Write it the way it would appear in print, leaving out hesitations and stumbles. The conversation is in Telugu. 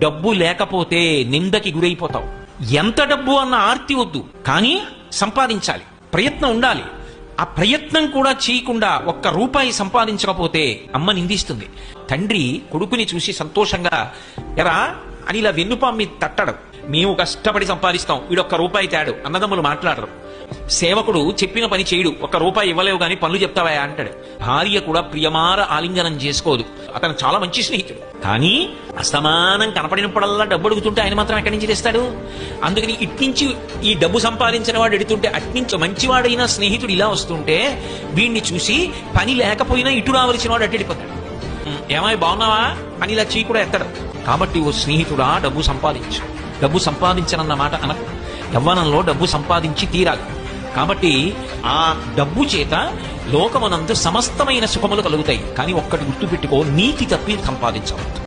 డబ్బు లేకపోతే నిందకి గురైపోతావు. ఎంత డబ్బు అన్న ఆర్తి వద్దు, కానీ సంపాదించాలి, ప్రయత్నం ఉండాలి. ఆ ప్రయత్నం కూడా చేయకుండా ఒక్క రూపాయి సంపాదించకపోతే అమ్మ నిందిస్తుంది. తండ్రి కొడుకుని చూసి సంతోషంగా ఎరా అని ఇలా వెన్నుపాం మీద తట్టడు. మేము కష్టపడి సంపాదిస్తాం, వీడొక్క రూపాయి తేడు అన్నదమ్ములు మాట్లాడరు. సేవకుడు చెప్పిన పని చేయడు, ఒక్క రూపాయి ఇవ్వలేవు కానీ పనులు చెప్తావా అంటాడు. భార్య కూడా ప్రియమార ఆలింగనం చేసుకోదు. అతను చాలా మంచి స్నేహితుడు, కానీ అసమానం కనపడినప్పుడల్లా డబ్బు అడుగుతుంటే ఆయన మాత్రం ఎక్కడి నుంచి తెస్తాడు? అందుకని ఇట్నుంచి ఈ డబ్బు సంపాదించిన వాడు ఎడుతుంటే అట్నుంచి మంచివాడైన స్నేహితుడు ఇలా వస్తుంటే వీడిని చూసి పని లేకపోయినా ఇటు రావలసిన వాడు అట్టెడిపోతాడు. ఏమై బాగున్నావా అని ఇలా చీ కూడా ఎత్తడు. కాబట్టి ఓ స్నేహితుడా, డబ్బు సంపాదించు. డబ్బు సంపాదించనన్న మాట అనకు. యవ్వనంలో డబ్బు సంపాదించి తీరాలి. కాబట్టి ఆ డబ్బు చేత లోకమనందు సమస్తమైన సుఖములు కలుగుతాయి. కానీ ఒక్కటి గుర్తుపెట్టుకో, నీతి తప్పి సంపాదించవద్దు.